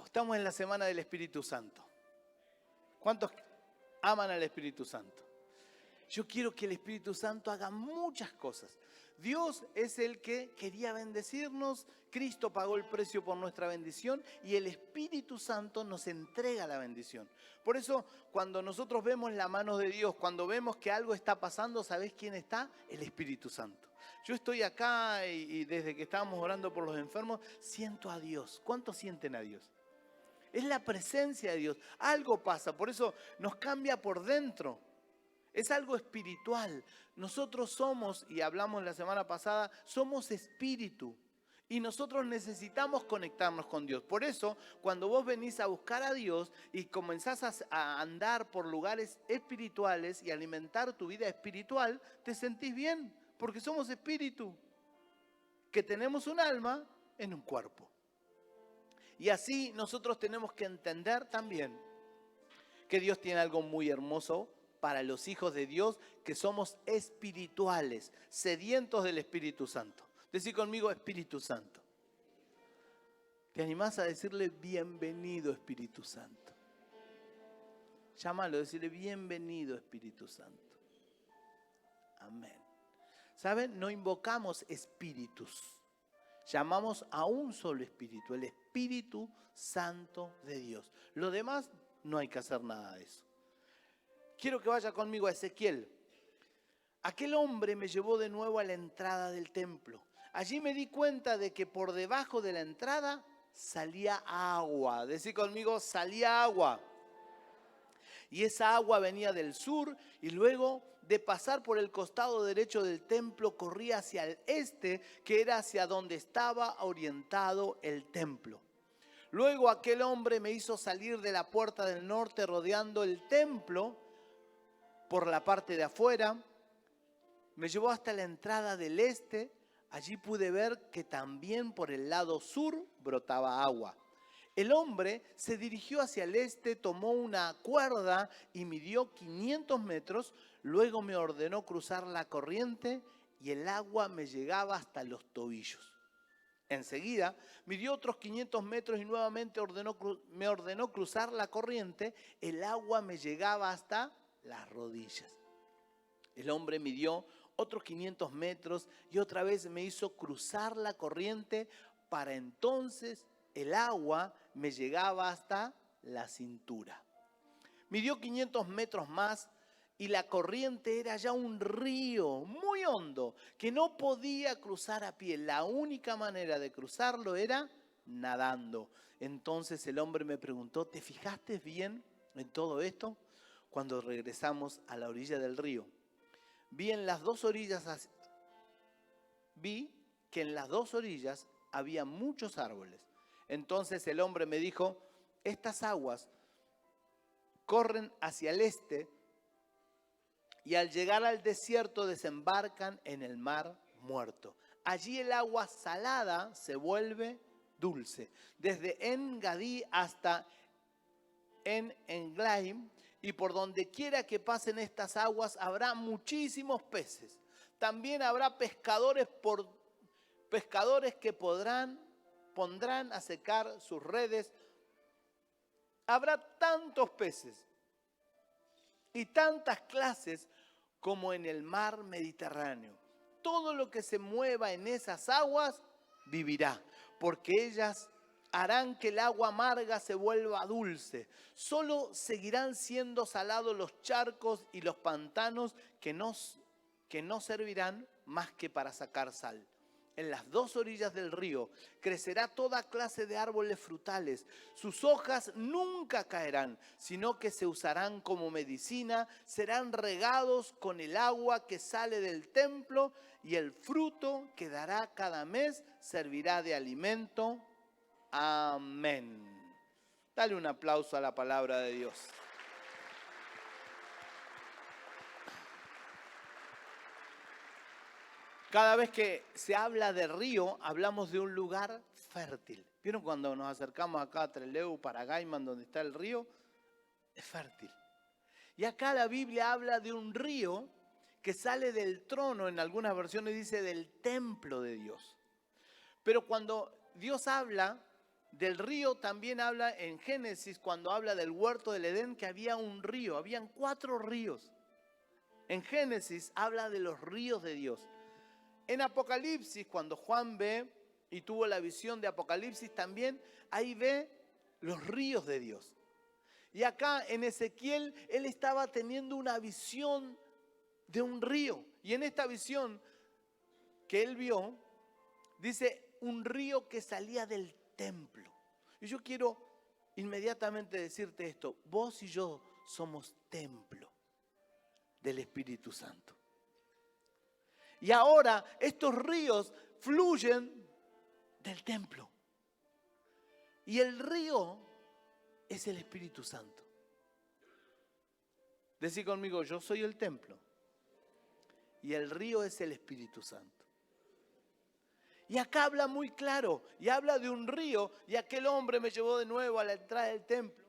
Estamos en la semana del Espíritu Santo. ¿Cuántos aman al Espíritu Santo? Yo quiero que el Espíritu Santo haga muchas cosas. Dios es el que quería bendecirnos, Cristo pagó el precio por nuestra bendición y el Espíritu Santo nos entrega la bendición. Por eso, cuando nosotros vemos la mano de Dios, cuando vemos que algo está pasando, ¿sabés quién está? El Espíritu Santo. Yo estoy acá y desde que estábamos orando por los enfermos, siento a Dios. ¿Cuántos sienten a Dios? Es la presencia de Dios. Algo pasa, por eso nos cambia por dentro. Es algo espiritual. Nosotros somos, y hablamos la semana pasada, somos espíritu. Y nosotros necesitamos conectarnos con Dios. Por eso, cuando vos venís a buscar a Dios y comenzás a andar por lugares espirituales y alimentar tu vida espiritual, te sentís bien, porque somos espíritu, que tenemos un alma en un cuerpo. Y así nosotros tenemos que entender también que Dios tiene algo muy hermoso para los hijos de Dios, que somos espirituales, sedientos del Espíritu Santo. Decí conmigo, Espíritu Santo. ¿Te animás a decirle bienvenido, Espíritu Santo? Llámalo, decirle bienvenido, Espíritu Santo. Amén. ¿Saben? No invocamos espíritus. Llamamos a un solo espíritu, el Espíritu Santo de Dios. Lo demás, no hay que hacer nada de eso. Quiero que vaya conmigo a Ezequiel. Aquel hombre me llevó de nuevo a la entrada del templo. Allí me di cuenta de que por debajo de la entrada salía agua. Decí conmigo, salía agua. Y esa agua venía del sur y luego de pasar por el costado derecho del templo corría hacia el este, que era hacia donde estaba orientado el templo. Luego aquel hombre me hizo salir de la puerta del norte rodeando el templo por la parte de afuera. Me llevó hasta la entrada del este. Allí pude ver que también por el lado sur brotaba agua. El hombre se dirigió hacia el este, tomó una cuerda y midió 500 metros. Luego me ordenó cruzar la corriente y el agua me llegaba hasta los tobillos. Enseguida midió otros 500 metros y nuevamente me ordenó cruzar la corriente. El agua me llegaba hasta las rodillas. El hombre midió otros 500 metros y otra vez me hizo cruzar la corriente. Para entonces el agua me llegaba hasta la cintura. Midió 500 metros más y la corriente era ya un río muy hondo que no podía cruzar a pie. La única manera de cruzarlo era nadando. Entonces el hombre me preguntó, ¿te fijaste bien en todo esto? Cuando regresamos a la orilla del río, vi que en las dos orillas había muchos árboles. Entonces el hombre me dijo, estas aguas corren hacia el este y al llegar al desierto desembarcan en el mar muerto. Allí el agua salada se vuelve dulce. Desde En-Gadí hasta En-Englaim, y por donde quiera que pasen estas aguas habrá muchísimos peces. También habrá pescadores que pondrán a secar sus redes. Habrá tantos peces y tantas clases como en el mar Mediterráneo. Todo lo que se mueva en esas aguas vivirá, porque ellas harán que el agua amarga se vuelva dulce. Solo seguirán siendo salados los charcos y los pantanos que no servirán más que para sacar sal. En las dos orillas del río crecerá toda clase de árboles frutales. Sus hojas nunca caerán, sino que se usarán como medicina. Serán regados con el agua que sale del templo y el fruto que dará cada mes servirá de alimento. Amén. Dale un aplauso a la palabra de Dios. Cada vez que se habla de río, hablamos de un lugar fértil. ¿Vieron cuando nos acercamos acá a Trelew, para Gaiman, donde está el río? Es fértil. Y acá la Biblia habla de un río que sale del trono, en algunas versiones dice del templo de Dios. Pero cuando Dios habla del río también habla en Génesis, cuando habla del huerto del Edén, que había un río, habían 4 ríos. En Génesis habla de los ríos de Dios. En Apocalipsis, cuando Juan ve y tuvo la visión de Apocalipsis también, ahí ve los ríos de Dios. Y acá en Ezequiel, él estaba teniendo una visión de un río. Y en esta visión que él vio, dice un río que salía del templo. Y yo quiero inmediatamente decirte esto: vos y yo somos templo del Espíritu Santo. Y ahora estos ríos fluyen del templo. Y el río es el Espíritu Santo. Decí conmigo: yo soy el templo. Y el río es el Espíritu Santo. Y acá habla muy claro, y habla de un río, y aquel hombre me llevó de nuevo a la entrada del templo.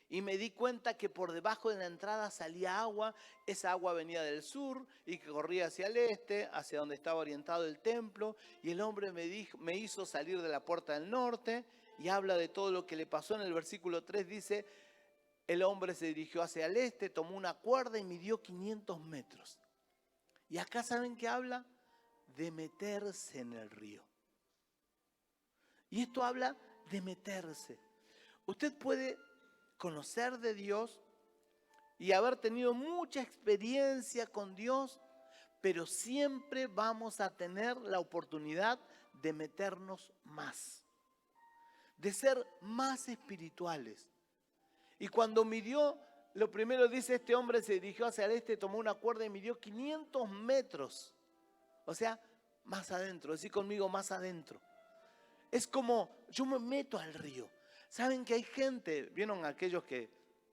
Y me di cuenta que por debajo de la entrada salía agua. Esa agua venía del sur y que corría hacia el este, hacia donde estaba orientado el templo. Y el hombre me hizo salir de la puerta del norte, y habla de todo lo que le pasó. En el versículo 3 dice: el hombre se dirigió hacia el este, tomó una cuerda y midió 500 metros. Y acá, ¿saben qué habla? De meterse en el río. Y esto habla de meterse. Usted puede conocer de Dios y haber tenido mucha experiencia con Dios, pero siempre vamos a tener la oportunidad de meternos más, de ser más espirituales. Y cuando midió, lo primero dice, este hombre se dirigió hacia el este, tomó una cuerda y midió 500 metros. O sea, más adentro. Decí conmigo: más adentro. Es como, yo me meto al río. ¿Saben que hay gente, vieron aquellos que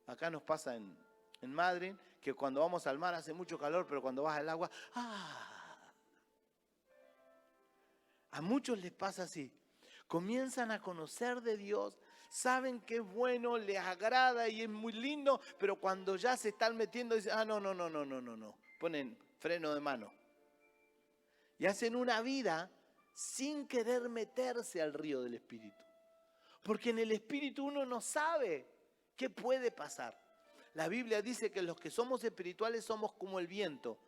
acá nos pasa en Madrid, que cuando vamos al mar hace mucho calor, pero cuando vas al agua, a muchos les pasa así. Comienzan a conocer de Dios, saben que es bueno, les agrada y es muy lindo, pero cuando ya se están metiendo, dicen: no. Ponen freno de mano. Y hacen una vida sin querer meterse al río del Espíritu. Porque en el Espíritu uno no sabe qué puede pasar. La Biblia dice que los que somos espirituales somos como el viento.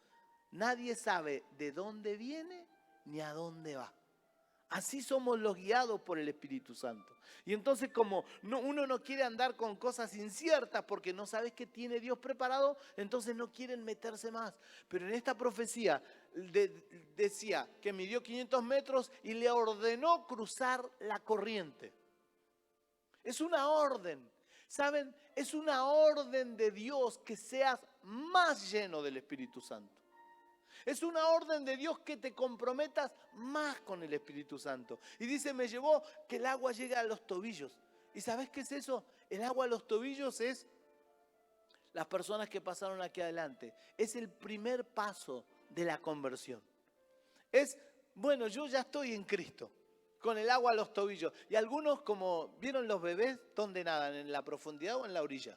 Nadie sabe de dónde viene ni a dónde va. Así somos los guiados por el Espíritu Santo. Y entonces, como uno no quiere andar con cosas inciertas porque no sabes qué tiene Dios preparado, entonces no quieren meterse más. Pero en esta profecía decía que midió 500 metros y le ordenó cruzar la corriente. Es una orden. ¿Saben? Es una orden de Dios que seas más lleno del Espíritu Santo. Es una orden de Dios que te comprometas más con el Espíritu Santo. Y dice: me llevó que el agua llegue a los tobillos. ¿Y sabes qué es eso? El agua a los tobillos es las personas que pasaron aquí adelante. Es el primer paso de la conversión. Es, bueno, yo ya estoy en Cristo, con el agua a los tobillos. Y algunos, como vieron los bebés, ¿dónde nadan? ¿En la profundidad o en la orilla?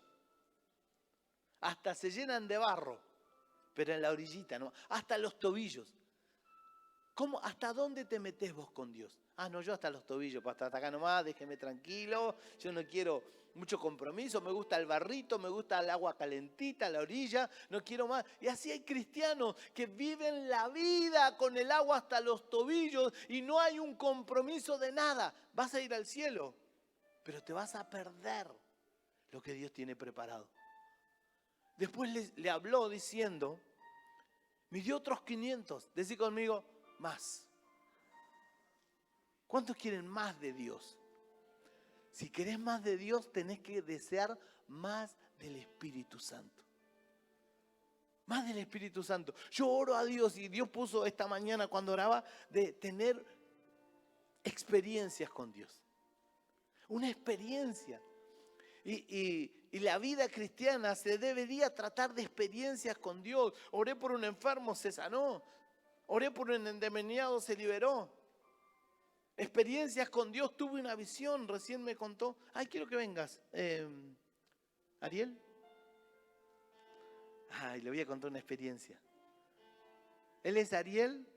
Hasta se llenan de barro. Pero en la orillita, ¿no? Hasta los tobillos. ¿Cómo? ¿Hasta dónde te metés vos con Dios? No, yo hasta los tobillos, pues hasta acá nomás, déjeme tranquilo. Yo no quiero mucho compromiso, me gusta el barrito, me gusta el agua calentita, la orilla, no quiero más. Y así hay cristianos que viven la vida con el agua hasta los tobillos y no hay un compromiso de nada. Vas a ir al cielo, pero te vas a perder lo que Dios tiene preparado. Después le habló diciendo: midió otros 500. Decí conmigo: más. ¿Cuántos quieren más de Dios? Si querés más de Dios, tenés que desear más del Espíritu Santo. Más del Espíritu Santo. Yo oro a Dios, y Dios puso esta mañana cuando oraba de tener experiencias con Dios. Una experiencia. Y la vida cristiana se debería tratar de experiencias con Dios. Oré por un enfermo, se sanó. Oré por un endemoniado, se liberó. Experiencias con Dios, tuve una visión, recién me contó. Quiero que vengas. ¿Ariel? Le voy a contar una experiencia. Él es Ariel,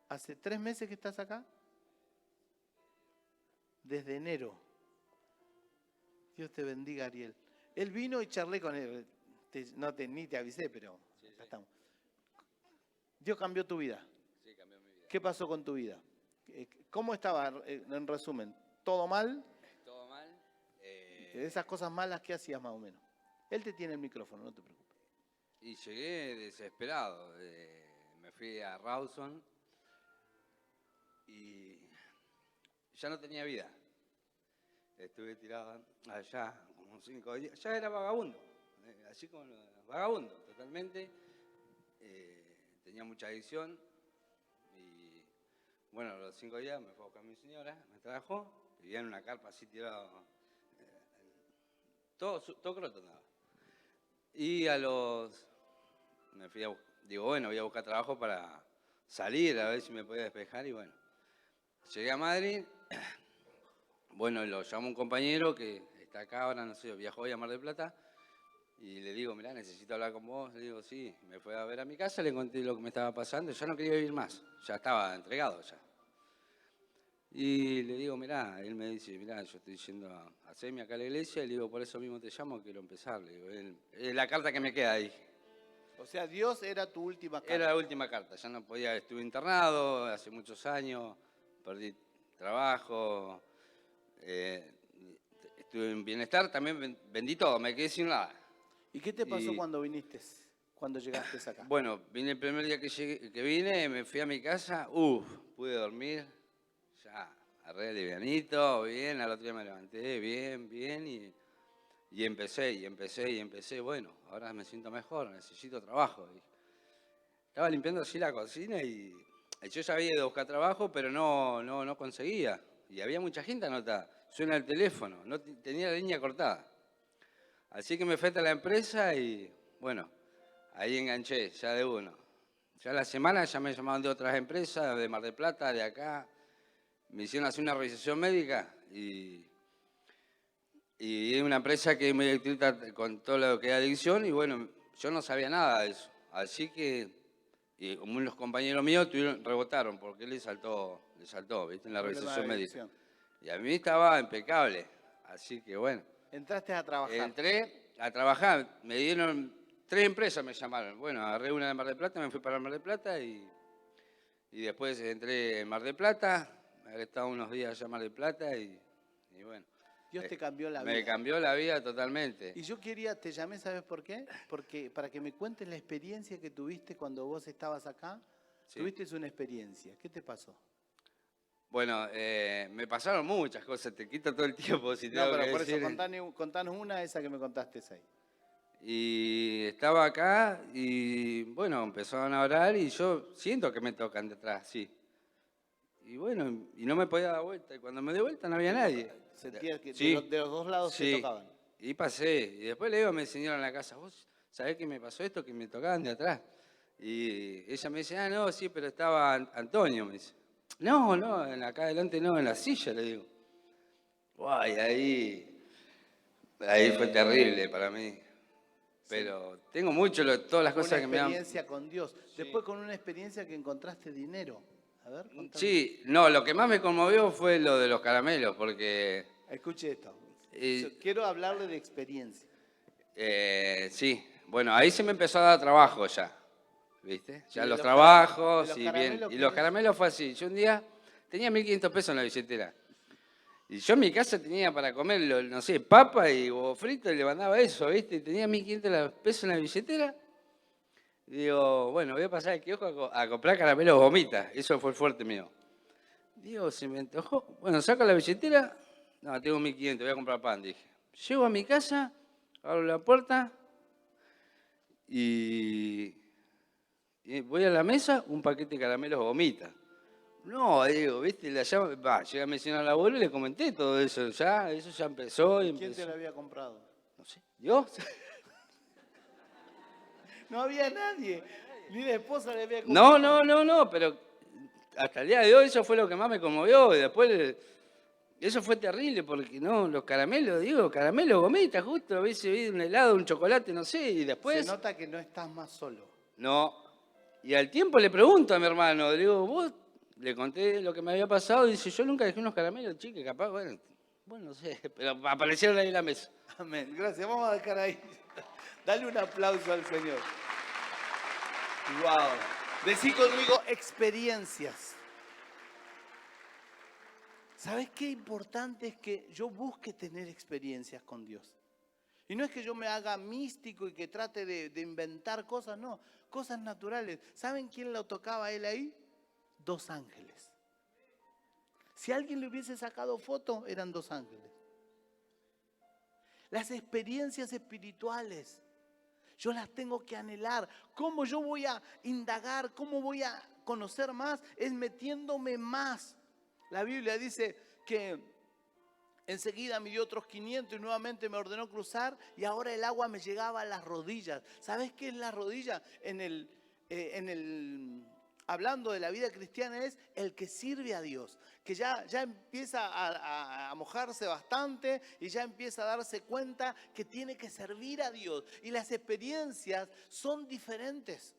hace 3 meses que estás acá. desde enero. Dios te bendiga, Ariel. Él vino y charlé con él. Ni te avisé, pero Sí, acá sí. estamos. Dios cambió tu vida. Sí, cambió mi vida. ¿Qué pasó con tu vida? ¿Cómo estaba, en resumen? ¿Todo mal? Todo mal. De esas cosas malas, ¿qué hacías más o menos? Él te tiene el micrófono, no te preocupes. Y llegué desesperado. Me fui a Rawson y ya no tenía vida. Estuve tirado allá como 5 días. Ya era vagabundo, así como vagabundo, totalmente. Tenía mucha adicción y bueno, a los 5 días me fue a buscar mi señora, me trajo, vivía en una carpa así tirado, todo croto andaba. Y me fui digo, bueno, voy a buscar trabajo para salir, a ver si me podía despejar y bueno. Llegué a Madrid, bueno, lo llamó un compañero que está acá ahora, no sé, viajó hoy a Mar del Plata y le digo, mirá, necesito hablar con vos. Le digo, sí, me fue a ver a mi casa, le conté lo que me estaba pasando, ya no quería vivir más, ya estaba entregado ya. Y le digo, mirá, él me dice, mirá, yo estoy yendo a Semi acá a la iglesia, y le digo, por eso mismo te llamo, quiero empezar. Le digo, es la carta que me queda ahí. O sea, Dios era tu última carta. Era la última carta, ya no podía, estuve internado hace muchos años, perdí trabajo, estuve en bienestar, también vendí todo, me quedé sin nada. ¿Y qué te pasó Y- cuando viniste? Cuando llegaste acá. Bueno, vine el primer día que vine, me fui a mi casa, pude dormir, ya, arreglé livianito, bien, al otro día me levanté, bien, y empecé, bueno, ahora me siento mejor, necesito trabajo. Y estaba limpiando así la cocina y yo ya había ido a buscar trabajo, pero no conseguía. Y había mucha gente anotada, suena el teléfono, no tenía la línea cortada. Así que me fui a la empresa y, bueno, ahí enganché, ya de uno. Ya la semana ya me llamaban de otras empresas, de Mar del Plata, de acá. Me hicieron hacer una revisación médica y es una empresa que me trata con todo lo que es adicción y bueno, yo no sabía nada de eso. Así que, y como unos compañeros míos rebotaron porque él le saltó, ¿viste? En la Problema de revisación médica. adicción. Y a mí estaba impecable. Así que bueno, Entraste a trabajar. entré a trabajar, me dieron 3 empresas, me llamaron. Bueno, agarré una de Mar del Plata, me fui para Mar del Plata y después entré en Mar del Plata, he estado unos días allá en Mar del Plata y bueno. Dios te cambió la vida. Me cambió la vida totalmente. Y yo te llamé, ¿sabes por qué? Porque para que me cuentes la experiencia que tuviste cuando vos estabas acá. Sí. Tuviste una experiencia. ¿Qué te pasó? Bueno, me pasaron muchas cosas, te quito todo el tiempo si No, tengo pero que por decir. eso contanos una, esa que me contaste ahí. Y estaba acá y bueno, empezaron a orar y yo siento que me tocan detrás, sí. Y bueno, y no me podía dar vuelta. Y cuando me di vuelta no había nadie. Sentías que Sí, de los dos lados te sí. tocaban. Y pasé. Y después le digo a mi señora en la casa, ¿vos sabés que me pasó esto? Que me tocaban de atrás. Y ella me dice, no, sí, pero estaba Antonio, me dice. No, acá adelante no, en la silla, le digo. Guay, ahí fue terrible para mí. Pero tengo mucho, todas las cosas que me Una han... experiencia con Dios. Después con una experiencia que encontraste dinero. A ver, contame. Sí, no, lo que más me conmovió fue lo de los caramelos, porque... Escuche esto. Y- Yo quiero hablarle de experiencia. sí, bueno, ahí se me empezó a dar trabajo ya, ¿viste? Ya de los los trabajos de los y bien. caramelos Y que los es- caramelos fue así. Yo un día tenía 1.500 pesos en la billetera. Y yo en mi casa tenía para comer, no sé, papa y huevo frito y le mandaba eso, ¿viste? Y tenía 1.500 pesos en la billetera. Y digo, bueno, voy a pasar al kiosco a comprar caramelos gomitas. Eso fue el fuerte mío. Digo, se me antojó. Bueno, saco la billetera. No, tengo 1.500, voy a comprar pan, dije. Llego a mi casa, abro la puerta y voy a la mesa, un paquete de caramelos gomita. No, digo, ¿viste? Llega mi señora al laburo y le comenté todo eso. Eso ya empezó y ¿Quién te empezó. lo había comprado? No sé, ¿yo? No había nadie. Ni la esposa le había comprado. No, pero hasta el día de hoy eso fue lo que más me conmovió. Y después, eso fue terrible porque no, los caramelos, caramelos gomitas, justo, hubiese un helado, un chocolate, no sé, y después... Se nota que no estás más solo. No. Y al tiempo le pregunto a mi hermano, le digo, vos le conté lo que me había pasado y dice, yo nunca dejé unos caramelos, chique, capaz, bueno, no sé, pero aparecieron ahí en la mesa. Amén. Gracias. Vamos a dejar ahí. Dale un aplauso al Señor. Wow. Decí conmigo experiencias. ¿Sabes qué importante es que yo busque tener experiencias con Dios? Y no es que yo me haga místico y que trate de inventar cosas, no, cosas naturales. ¿Saben quién lo tocaba a él ahí? 2 ángeles. Si alguien le hubiese sacado foto, eran 2 ángeles. Las experiencias espirituales, yo las tengo que anhelar. ¿Cómo yo voy a indagar? ¿Cómo voy a conocer más? Es metiéndome más. La Biblia dice que enseguida midió otros 500 y nuevamente me ordenó cruzar y ahora el agua me llegaba a las rodillas. ¿Sabes qué es la rodilla? Hablando de la vida cristiana es el que sirve a Dios, que ya empieza a mojarse bastante y ya empieza a darse cuenta que tiene que servir a Dios. Y las experiencias son diferentes.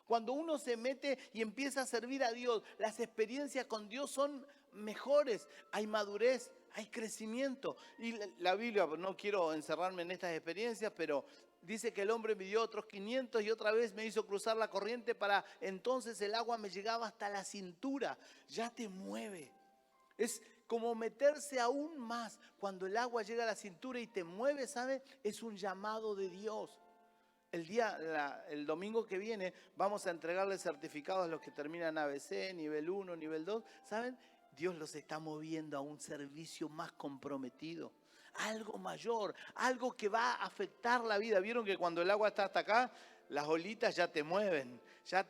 Cuando uno se mete y empieza a servir a Dios, las experiencias con Dios son mejores. Hay madurez, hay crecimiento. Y la Biblia, no quiero encerrarme en estas experiencias, pero dice que el hombre midió otros 500 y otra vez me hizo cruzar la corriente para entonces el agua me llegaba hasta la cintura. Ya te mueve. Es como meterse aún más. Cuando el agua llega a la cintura y te mueve, ¿sabes? Es un llamado de Dios. El domingo que viene vamos a entregarle certificados a los que terminan ABC, nivel 1, nivel 2. ¿Saben? Dios los está moviendo a un servicio más comprometido. Algo mayor, algo que va a afectar la vida. ¿Vieron que cuando el agua está hasta acá, las olitas ya te mueven?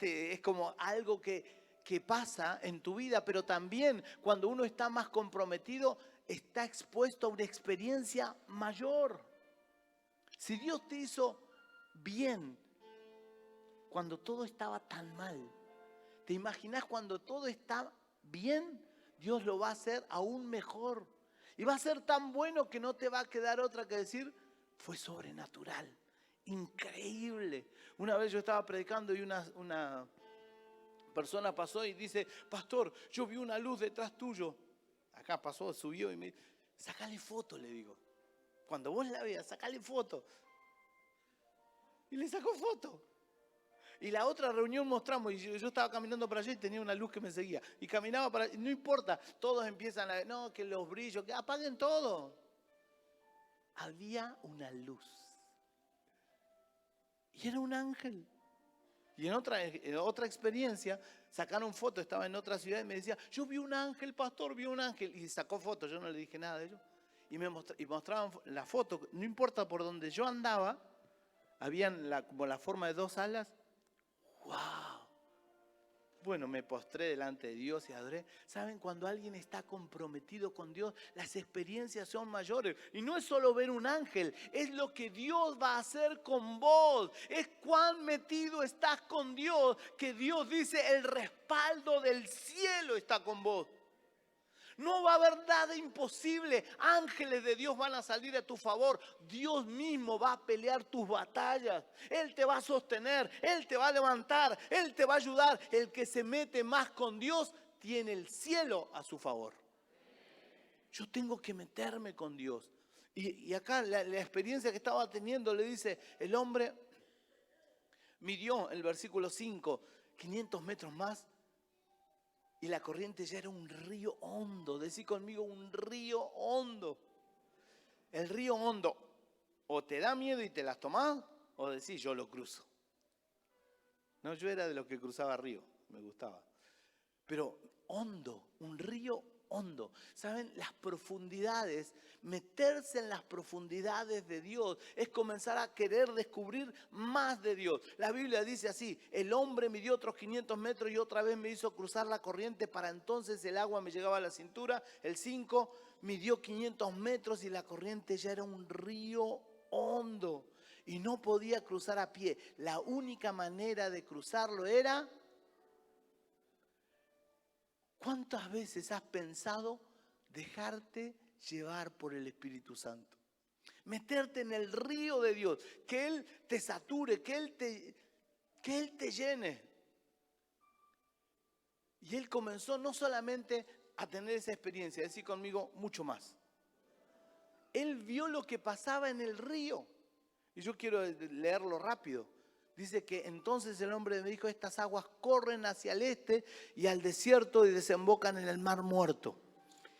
Es como algo que pasa en tu vida, pero también cuando uno está más comprometido, está expuesto a una experiencia mayor. Si Dios te hizo bien cuando todo estaba tan mal, ¿te imaginas cuando todo está bien? Dios lo va a hacer aún mejor y va a ser tan bueno que no te va a quedar otra que decir, fue sobrenatural, increíble. Una vez yo estaba predicando y una persona pasó y dice, pastor, yo vi una luz detrás tuyo. Acá pasó, subió y me dice, sacale foto, le digo. Cuando vos la veas, sacale foto. Y le sacó foto. Y la otra reunión mostramos, y yo estaba caminando para allá y tenía una luz que me seguía. Y caminaba para allá, no importa, todos empiezan a, no, que los brillos, que apaguen todo. Había una luz. Y era un ángel. Y en otra experiencia, sacaron fotos, estaba en otra ciudad y me decía, yo vi un ángel, pastor, vi un ángel. Y sacó fotos, yo no le dije nada de ello. Y mostraban la foto, no importa por donde yo andaba, habían como la forma de 2 alas. ¡Wow! Bueno, me postré delante de Dios y adoré. ¿Saben? Cuando alguien está comprometido con Dios, las experiencias son mayores. Y no es solo ver un ángel, es lo que Dios va a hacer con vos. Es cuán metido estás con Dios, que Dios dice, el respaldo del cielo está con vos. No va a haber nada imposible. Ángeles de Dios van a salir a tu favor. Dios mismo va a pelear tus batallas. Él te va a sostener, Él te va a levantar, Él te va a ayudar. El que se mete más con Dios tiene el cielo a su favor. Yo tengo que meterme con Dios. Y acá la experiencia que estaba teniendo le dice, el hombre midió, el versículo 5, 500 metros más. Y la corriente ya era un río hondo. Decí conmigo, un río hondo. El río hondo o te da miedo y te las tomás, o decís, yo lo cruzo. No, yo era de los que cruzaba río, me gustaba. Pero hondo, un río hondo. ¿Saben? Las profundidades, meterse en las profundidades de Dios es comenzar a querer descubrir más de Dios. La Biblia dice así, el hombre midió otros 500 metros y otra vez me hizo cruzar la corriente, para entonces el agua me llegaba a la cintura. El 5 midió 500 metros y la corriente ya era un río hondo y no podía cruzar a pie. La única manera de cruzarlo era... ¿Cuántas veces has pensado dejarte llevar por el Espíritu Santo? Meterte en el río de Dios, que Él te sature, que Él te llene. Y él comenzó no solamente a tener esa experiencia, decir conmigo, mucho más. Él vio lo que pasaba en el río. Y yo quiero leerlo rápido. Dice que entonces el hombre me dijo, estas aguas corren hacia el este y al desierto y desembocan en el mar muerto.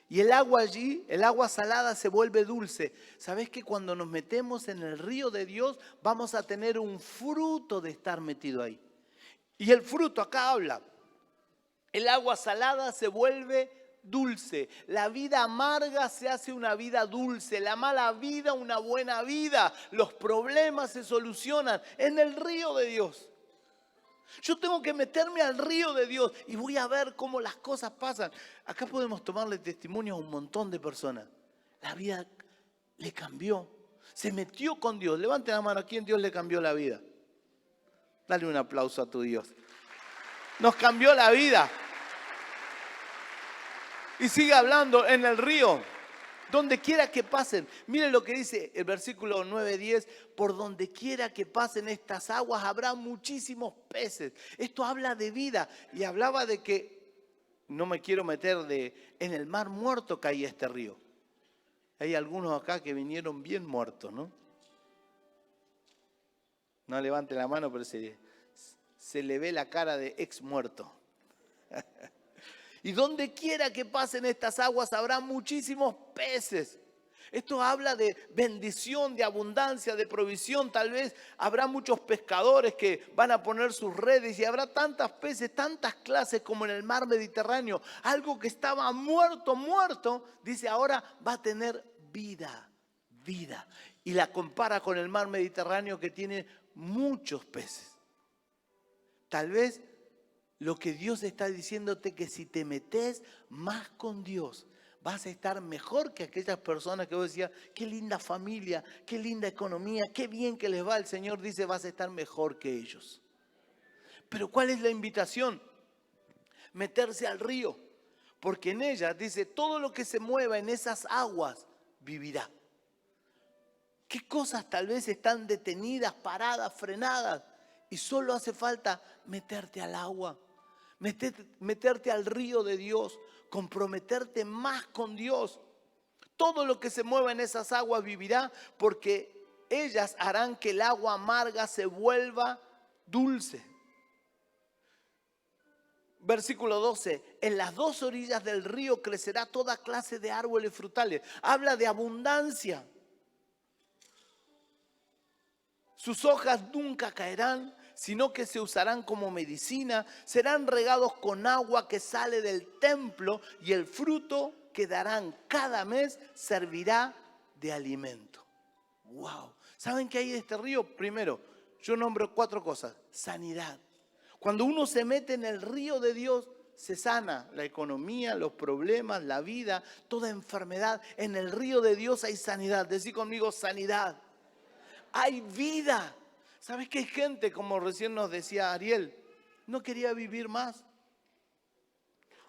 Y el agua allí, el agua salada se vuelve dulce. ¿Sabés que cuando nos metemos en el río de Dios vamos a tener un fruto de estar metido ahí? Y el fruto acá habla. El agua salada se vuelve dulce. La vida amarga se hace una vida dulce. La mala vida una buena vida. Los problemas se solucionan en el río de Dios. Yo tengo que meterme al río de Dios y voy a ver cómo las cosas pasan. Acá podemos tomarle testimonio a un montón de personas. La vida le cambió. Se metió con Dios. Levante la mano. ¿A quién Dios le cambió la vida? Dale un aplauso a tu Dios. Nos cambió la vida. Y sigue hablando en el río. Donde quiera que pasen. Miren lo que dice el versículo 9-10. Por donde quiera que pasen estas aguas habrá muchísimos peces. Esto habla de vida. Y hablaba de que no me quiero meter en el mar muerto caía este río. Hay algunos acá que vinieron bien muertos, ¿no? No levante la mano, pero se le ve la cara de ex muerto. Y donde quiera que pasen estas aguas habrá muchísimos peces. Esto habla de bendición, de abundancia, de provisión. Tal vez habrá muchos pescadores que van a poner sus redes y habrá tantas peces, tantas clases como en el mar Mediterráneo. Algo que estaba muerto, dice ahora va a tener vida. Y la compara con el mar Mediterráneo que tiene muchos peces. Tal vez lo que Dios está diciéndote que si te metes más con Dios, vas a estar mejor que aquellas personas que vos decías, qué linda familia, qué linda economía, qué bien que les va. El Señor dice, vas a estar mejor que ellos. Pero ¿cuál es la invitación? Meterse al río, porque en ella dice, todo lo que se mueva en esas aguas vivirá. ¿Qué cosas tal vez están detenidas, paradas, frenadas? Y solo hace falta meterte al agua. Meterte al río de Dios, comprometerte más con Dios. Todo lo que se mueva en esas aguas vivirá, porque ellas harán que el agua amarga se vuelva dulce. Versículo 12, en las dos orillas del río crecerá toda clase de árboles frutales. Habla de abundancia. Sus hojas nunca caerán, sino que se usarán como medicina, serán regados con agua que sale del templo y el fruto que darán cada mes servirá de alimento. ¡Wow! ¿Saben qué hay de este río? Primero, yo nombro 4 cosas. Sanidad. Cuando uno se mete en el río de Dios, se sana la economía, los problemas, la vida, toda enfermedad. En el río de Dios hay sanidad. Decí conmigo sanidad. Hay vida. ¿Sabes que hay gente, como recién nos decía Ariel, no quería vivir más?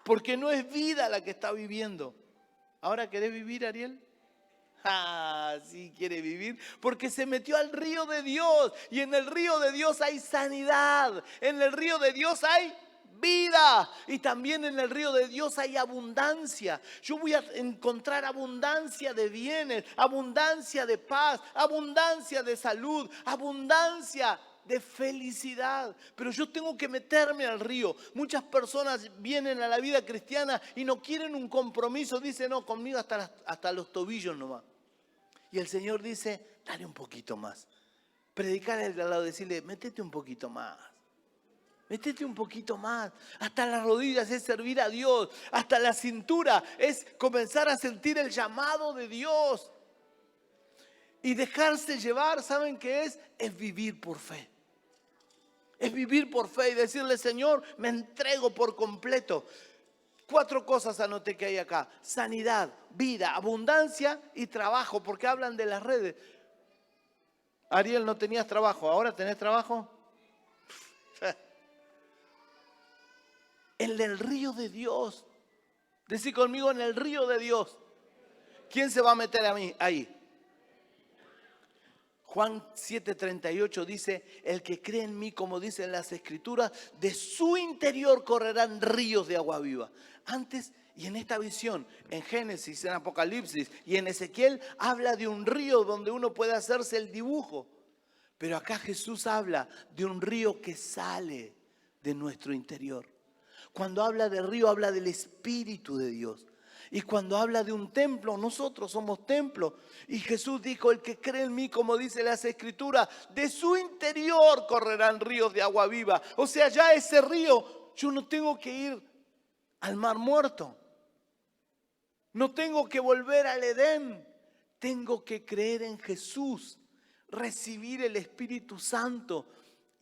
Porque no es vida la que está viviendo. ¿Ahora querés vivir, Ariel? Ah, sí quiere vivir, porque se metió al río de Dios. Y en el río de Dios hay sanidad. En el río de Dios hay vida. Y también en el río de Dios hay abundancia. Yo voy a encontrar abundancia de bienes, abundancia de paz, abundancia de salud, abundancia de felicidad. Pero yo tengo que meterme al río. Muchas personas vienen a la vida cristiana y no quieren un compromiso. Dicen, no, conmigo hasta los tobillos nomás. Y el Señor dice, dale un poquito más. Predicarle al lado, decirle, métete un poquito más. Métete un poquito más. Hasta las rodillas es servir a Dios. Hasta la cintura es comenzar a sentir el llamado de Dios. Y dejarse llevar, ¿saben qué es? Es vivir por fe. Es vivir por fe y decirle, Señor, me entrego por completo. 4 cosas anoté que hay acá. Sanidad, vida, abundancia y trabajo. Porque hablan de las redes. Ariel, no tenías trabajo. ¿Ahora tenés trabajo? En el río de Dios. Decí conmigo, en el río de Dios. ¿Quién se va a meter a mí ahí? Juan 7:38 dice, el que cree en mí, como dicen las Escrituras, de su interior correrán ríos de agua viva. Antes y en esta visión, en Génesis, en Apocalipsis y en Ezequiel, habla de un río donde uno puede hacerse el dibujo. Pero acá Jesús habla de un río que sale de nuestro interior. Cuando habla de río, habla del Espíritu de Dios. Y cuando habla de un templo, nosotros somos templo. Y Jesús dijo, el que cree en mí, como dice las Escrituras, de su interior correrán ríos de agua viva. O sea, ya ese río, yo no tengo que ir al Mar Muerto. No tengo que volver al Edén. Tengo que creer en Jesús, recibir el Espíritu Santo.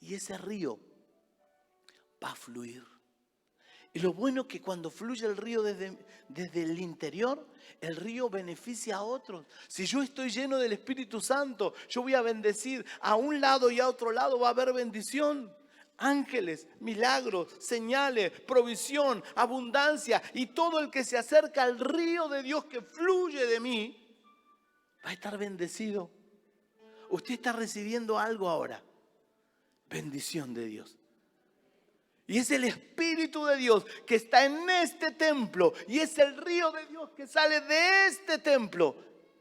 Y ese río va a fluir. Y lo bueno es que cuando fluye el río desde el interior, el río beneficia a otros. Si yo estoy lleno del Espíritu Santo, yo voy a bendecir. A un lado y a otro lado va a haber bendición. Ángeles, milagros, señales, provisión, abundancia. Y todo el que se acerca al río de Dios que fluye de mí, va a estar bendecido. Usted está recibiendo algo ahora. Bendición de Dios. Y es el Espíritu de Dios que está en este templo. Y es el río de Dios que sale de este templo.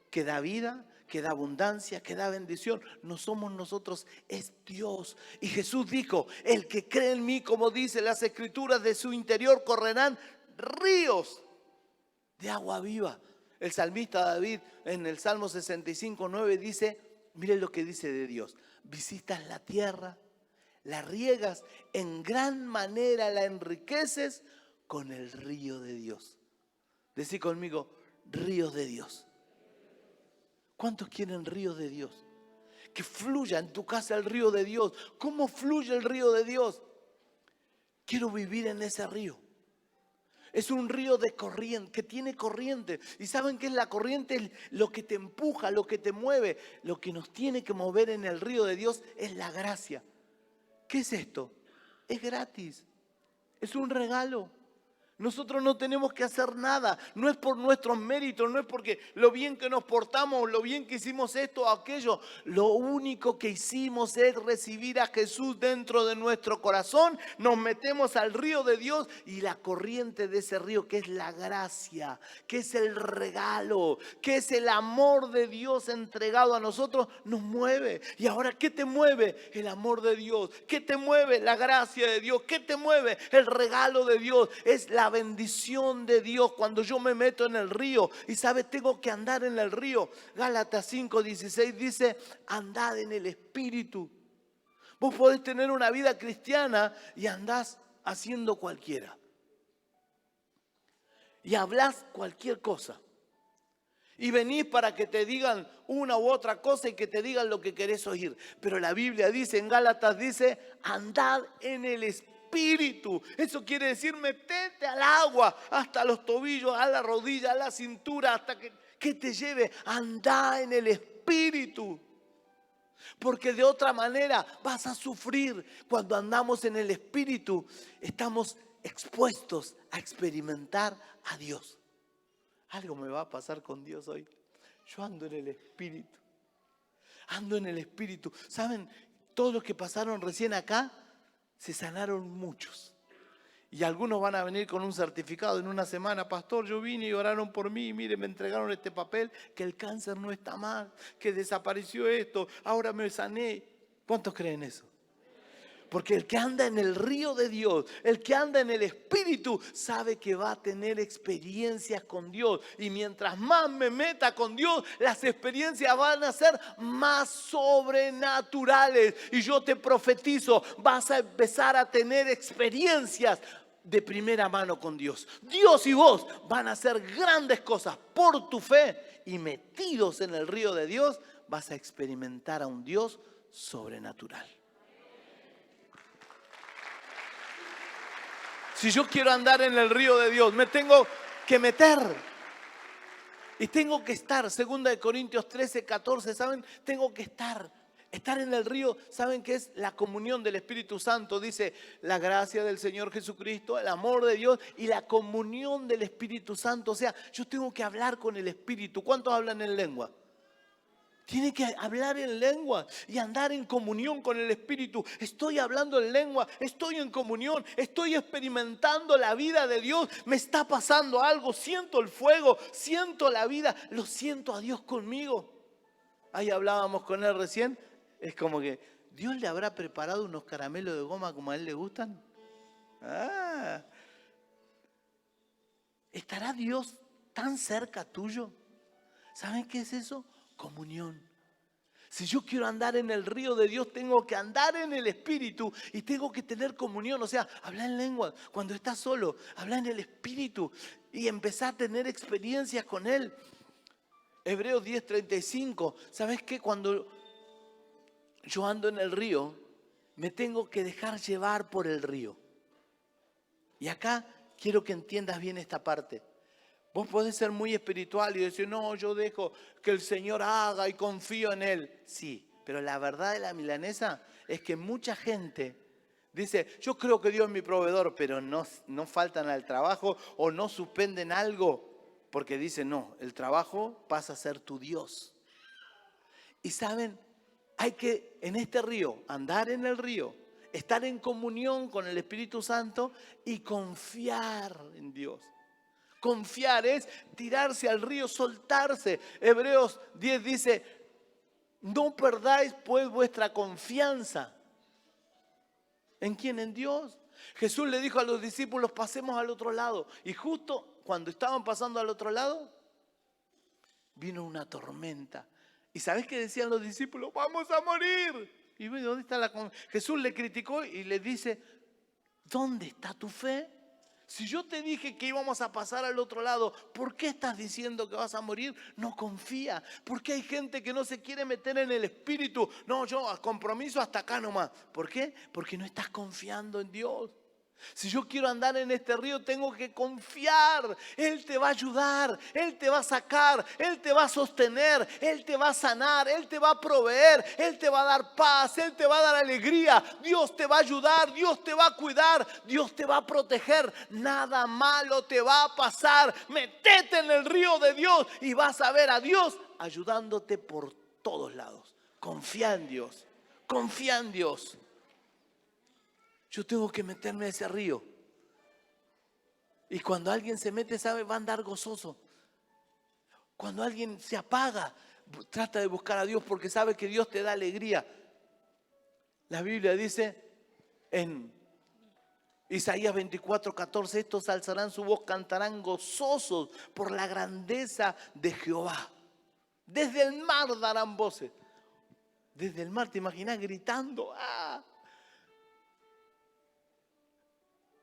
Que da vida, que da abundancia, que da bendición. No somos nosotros, es Dios. Y Jesús dijo, el que cree en mí, como dice las Escrituras, de su interior correrán ríos de agua viva. El salmista David en el Salmo 65:9 dice, miren lo que dice de Dios. Visitas la tierra, la riegas, en gran manera la enriqueces con el río de Dios. Decí conmigo, ríos de Dios. ¿Cuántos quieren ríos de Dios? Que fluya en tu casa el río de Dios. ¿Cómo fluye el río de Dios? Quiero vivir en ese río. Es un río de corriente, que tiene corriente. ¿Y saben qué es la corriente? Es lo que te empuja, lo que te mueve. Lo que nos tiene que mover en el río de Dios es la gracia. ¿Qué es esto? Es gratis. Es un regalo. Nosotros no tenemos que hacer nada. No es por nuestros méritos, no es porque lo bien que nos portamos, lo bien que hicimos esto o aquello. Lo único que hicimos es recibir a Jesús dentro de nuestro corazón. Nos metemos al río de Dios y la corriente de ese río, que es la gracia, que es el regalo, que es el amor de Dios entregado a nosotros, nos mueve. Y ahora, ¿qué te mueve? El amor de Dios. ¿Qué te mueve? La gracia de Dios. ¿Qué te mueve? El regalo de Dios. Es la bendición de Dios cuando yo me meto en el río. Y sabes, tengo que andar en el río. Gálatas 5:16 dice, andad en el Espíritu. Vos podés tener una vida cristiana y andás haciendo cualquiera. Y hablás cualquier cosa. Y venís para que te digan una u otra cosa y que te digan lo que querés oír. Pero la Biblia dice, en Gálatas dice, andad en el Espíritu. Eso quiere decir metete al agua hasta los tobillos, a la rodilla, a la cintura, hasta que te lleve. Andá en el Espíritu. Porque de otra manera vas a sufrir. Cuando andamos en el Espíritu, estamos expuestos a experimentar a Dios. Algo me va a pasar con Dios hoy. Yo ando en el Espíritu. Ando en el Espíritu. ¿Saben? Todos los que pasaron recién acá, se sanaron muchos. Y algunos van a venir con un certificado en una semana. Pastor, yo vine y oraron por mí. Mire, me entregaron este papel, que el cáncer no está mal, que desapareció esto, ahora me sané. ¿Cuántos creen eso? Porque el que anda en el río de Dios, el que anda en el Espíritu, sabe que va a tener experiencias con Dios. Y mientras más me meta con Dios, las experiencias van a ser más sobrenaturales. Y yo te profetizo, vas a empezar a tener experiencias de primera mano con Dios. Dios y vos van a hacer grandes cosas por tu fe. Y metidos en el río de Dios, vas a experimentar a un Dios sobrenatural. Si yo quiero andar en el río de Dios, me tengo que meter. Y tengo que estar, 2 Corintios 13:14, ¿saben? Tengo que estar. Estar en el río, ¿saben qué es? La comunión del Espíritu Santo. Dice, la gracia del Señor Jesucristo, el amor de Dios y la comunión del Espíritu Santo. O sea, yo tengo que hablar con el Espíritu. ¿Cuántos hablan en lengua? Tiene que hablar en lengua y andar en comunión con el Espíritu. Estoy hablando en lengua, estoy en comunión, estoy experimentando la vida de Dios. Me está pasando algo, siento el fuego, siento la vida, lo siento a Dios conmigo. Ahí hablábamos con él recién. Es como que Dios le habrá preparado unos caramelos de goma como a él le gustan. ¿Estará Dios tan cerca tuyo? ¿Saben qué es eso? Comunión. Si yo quiero andar en el río de Dios, tengo que andar en el Espíritu y tengo que tener comunión. O sea, habla en lengua. Cuando estás solo, habla en el Espíritu y empezar a tener experiencias con Él. Hebreos 10:35. ¿Sabes qué? Cuando yo ando en el río, me tengo que dejar llevar por el río. Y acá quiero que entiendas bien esta parte. Vos podés ser muy espiritual y decir, no, yo dejo que el Señor haga y confío en Él. Sí, pero la verdad de la milanesa es que mucha gente dice, yo creo que Dios es mi proveedor, pero no faltan al trabajo o no suspenden algo porque dicen, no, el trabajo pasa a ser tu Dios. Y saben, hay que en este río, andar en el río, estar en comunión con el Espíritu Santo y confiar en Dios. Confiar es tirarse al río, soltarse. Hebreos 10 dice, no perdáis pues vuestra confianza. ¿En quién? En Dios. Jesús le dijo a los discípulos, pasemos al otro lado. Y justo cuando estaban pasando al otro lado, vino una tormenta. ¿Y sabés qué decían los discípulos? ¡Vamos a morir! Y ¿dónde está la confianza? Jesús le criticó y le dice, ¿dónde está tu fe? Si yo te dije que íbamos a pasar al otro lado, ¿por qué estás diciendo que vas a morir? No confía. ¿Por qué hay gente que no se quiere meter en el Espíritu? No, yo al compromiso hasta acá nomás. ¿Por qué? Porque no estás confiando en Dios. Si yo quiero andar en este río, tengo que confiar. Él te va a ayudar, Él te va a sacar, Él te va a sostener, Él te va a sanar, Él te va a proveer, Él te va a dar paz, Él te va a dar alegría. Dios te va a ayudar, Dios te va a cuidar, Dios te va a proteger. Nada malo te va a pasar. Metete en el río de Dios y vas a ver a Dios ayudándote por todos lados. Confía en Dios, confía en Dios. Yo tengo que meterme a ese río. Y cuando alguien se mete, sabe, va a andar gozoso. Cuando alguien se apaga, trata de buscar a Dios porque sabe que Dios te da alegría. La Biblia dice en Isaías 24:14, estos alzarán su voz, cantarán gozosos por la grandeza de Jehová. Desde el mar darán voces. Desde el mar, ¿te imaginas gritando? ¡Ah!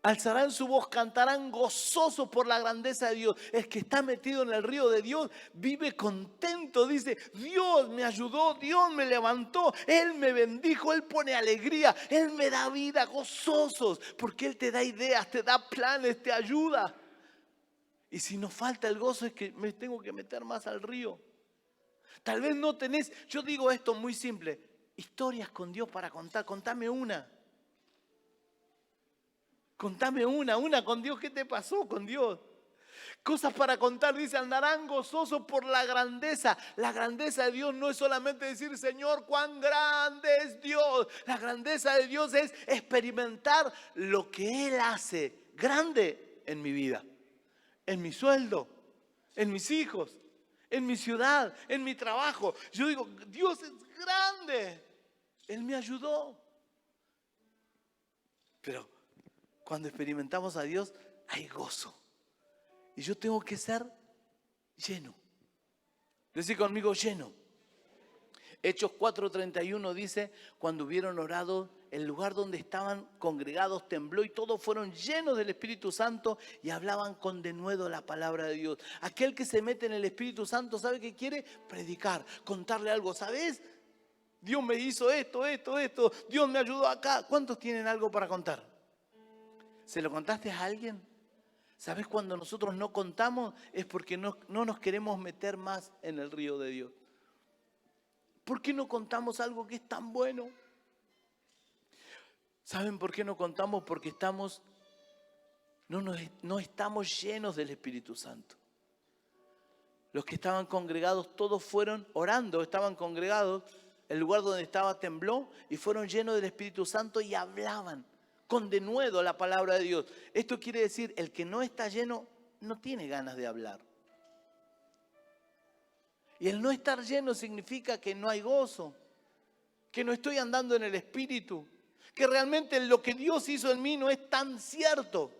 Alzarán su voz, cantarán gozosos por la grandeza de Dios. El que está metido en el río de Dios vive contento. Dice, Dios me ayudó, Dios me levantó, Él me bendijo, Él pone alegría, Él me da vida, gozosos. Porque Él te da ideas, te da planes, te ayuda. Y si nos falta el gozo es que me tengo que meter más al río. Tal vez no tenés, yo digo esto muy simple, historias con Dios para contar. Contame una. Contame una con Dios. ¿Qué te pasó con Dios? Cosas para contar, dice, andarán gozosos por la grandeza. La grandeza de Dios no es solamente decir, Señor, cuán grande es Dios. La grandeza de Dios es experimentar lo que Él hace grande en mi vida, en mi sueldo, en mis hijos, en mi ciudad, en mi trabajo. Yo digo, Dios es grande. Él me ayudó. Pero cuando experimentamos a Dios, hay gozo. Y yo tengo que ser lleno. Decir conmigo, lleno. Hechos 4:31 dice, cuando hubieron orado, el lugar donde estaban congregados tembló y todos fueron llenos del Espíritu Santo y hablaban con denuedo la palabra de Dios. Aquel que se mete en el Espíritu Santo, ¿sabe qué quiere? Predicar, contarle algo. ¿Sabes? Dios me hizo esto. Dios me ayudó acá. ¿Cuántos tienen algo para contar? ¿Se lo contaste a alguien? ¿Sabes? Cuando nosotros no contamos es porque no nos queremos meter más en el río de Dios. ¿Por qué no contamos algo que es tan bueno? ¿Saben por qué no contamos? Porque no estamos llenos del Espíritu Santo. Los que estaban congregados, todos fueron orando, estaban congregados. El lugar donde estaba tembló y fueron llenos del Espíritu Santo y hablaban con denuedo la palabra de Dios. Esto quiere decir, el que no está lleno no tiene ganas de hablar. Y el no estar lleno significa que no hay gozo, que no estoy andando en el Espíritu, que realmente lo que Dios hizo en mí no es tan cierto.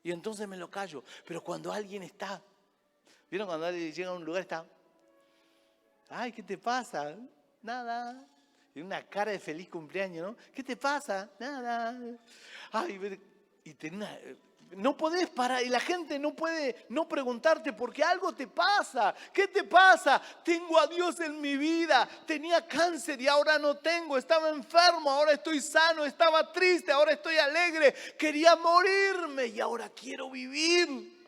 Y entonces me lo callo. Pero cuando alguien está, ¿vieron cuando alguien llega a un lugar está? Ay, ¿qué te pasa? Nada. Y una cara de feliz cumpleaños, ¿no? ¿Qué te pasa? Nada. Ay, no podés parar y la gente no puede no preguntarte porque algo te pasa. ¿Qué te pasa? Tengo a Dios en mi vida. Tenía cáncer y ahora no tengo. Estaba enfermo, ahora estoy sano. Estaba triste, ahora estoy alegre. Quería morirme y ahora quiero vivir.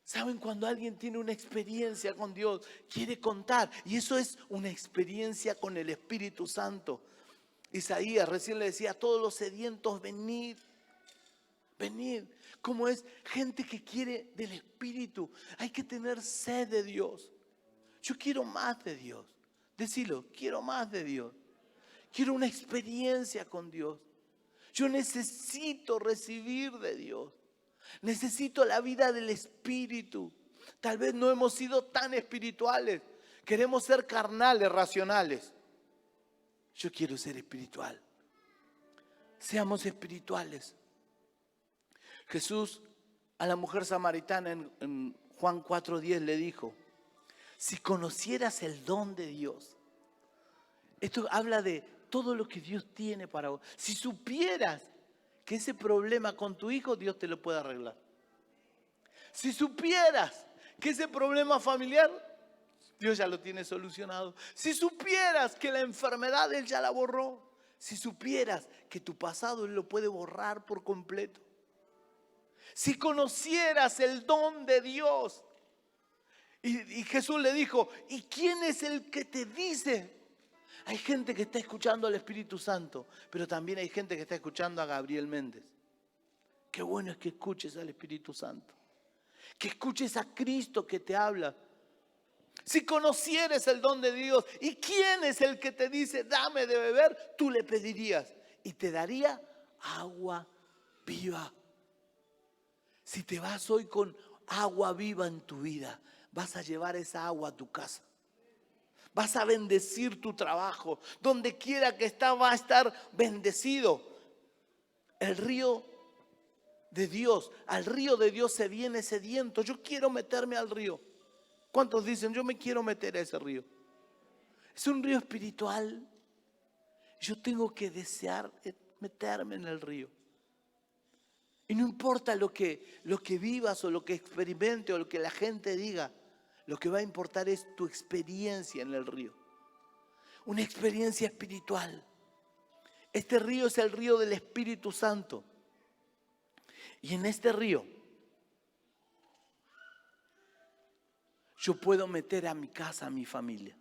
¿Saben? Cuando alguien tiene una experiencia con Dios, quiere contar. Y eso es una experiencia con el Espíritu Santo. Isaías recién le decía a todos los sedientos, venid, venid. ¿Cómo es? Gente que quiere del Espíritu. Hay que tener sed de Dios. Yo quiero más de Dios. Decilo, quiero más de Dios. Quiero una experiencia con Dios. Yo necesito recibir de Dios. Necesito la vida del Espíritu. Tal vez no hemos sido tan espirituales. Queremos ser carnales, racionales. Yo quiero ser espiritual. Seamos espirituales. Jesús a la mujer samaritana en Juan 4:10 le dijo, si conocieras el don de Dios. Esto habla de todo lo que Dios tiene para vos. Si supieras que ese problema con tu hijo Dios te lo puede arreglar. Si supieras que ese problema familiar Dios ya lo tiene solucionado. Si supieras que la enfermedad Él ya la borró. Si supieras que tu pasado Él lo puede borrar por completo. Si conocieras el don de Dios. Y Jesús le dijo, ¿y quién es el que te dice? Hay gente que está escuchando al Espíritu Santo, pero también hay gente que está escuchando a Gabriel Méndez. Qué bueno es que escuches al Espíritu Santo. Que escuches a Cristo que te habla. Si conocieres el don de Dios, ¿y quién es el que te dice, dame de beber? Tú le pedirías y te daría agua viva. Si te vas hoy con agua viva en tu vida, vas a llevar esa agua a tu casa. Vas a bendecir tu trabajo. Donde quiera que está va a estar bendecido. El río de Dios, al río de Dios se viene sediento. Yo quiero meterme al río. ¿Cuántos dicen, yo me quiero meter a ese río? Es un río espiritual. Yo tengo que desear meterme en el río. Y no importa lo que vivas o lo que experimente o lo que la gente diga. Lo que va a importar es tu experiencia en el río. Una experiencia espiritual. Este río es el río del Espíritu Santo. Y en este río yo puedo meter a mi casa, a mi familia.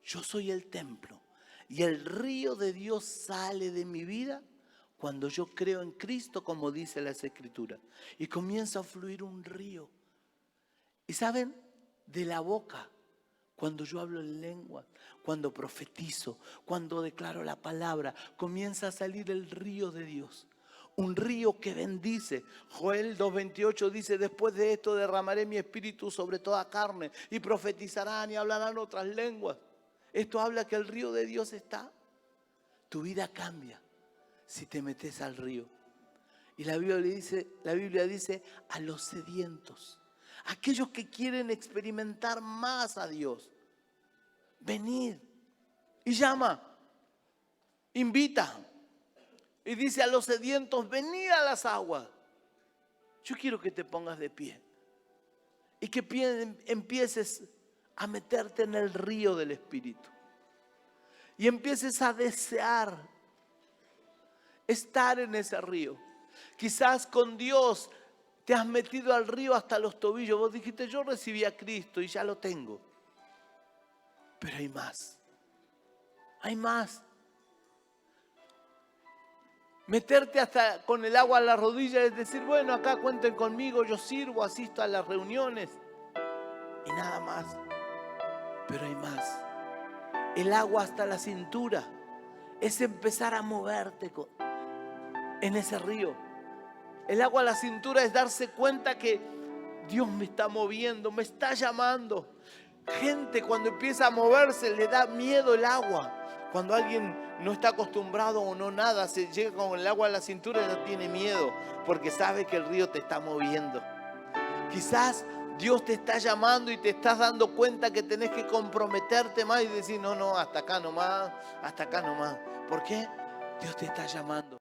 Yo soy el templo. Y el río de Dios sale de mi vida cuando yo creo en Cristo, como dice las Escrituras. Y comienza a fluir un río. ¿Y saben? De la boca, cuando yo hablo en lengua, cuando profetizo, cuando declaro la palabra, comienza a salir el río de Dios. Un río que bendice. Joel 2:28 dice, después de esto derramaré mi espíritu sobre toda carne y profetizarán y hablarán otras lenguas. Esto habla que el río de Dios está. Tu vida cambia si te metes al río. Y la Biblia dice a los sedientos. Aquellos que quieren experimentar más a Dios. Venid. Y llama. Invita. Y dice a los sedientos, venid a las aguas. Yo quiero que te pongas de pie. Y que empieces a meterte en el río del Espíritu. Y empieces a desear estar en ese río. Quizás con Dios te has metido al río hasta los tobillos. Vos dijiste, yo recibí a Cristo y ya lo tengo. Pero hay más. Hay más. Meterte hasta con el agua a la rodilla es decir, bueno, acá cuenten conmigo, yo sirvo, asisto a las reuniones. Y nada más. Pero hay más. El agua hasta la cintura es empezar a moverte en ese río. El agua a la cintura es darse cuenta que Dios me está moviendo, me está llamando. Gente cuando empieza a moverse le da miedo el agua. Cuando alguien no está acostumbrado o no nada, se llega con el agua a la cintura y ya tiene miedo porque sabe que el río te está moviendo. Quizás Dios te está llamando y te estás dando cuenta que tenés que comprometerte más y decir, no, hasta acá nomás, hasta acá nomás. ¿Por qué? Dios te está llamando.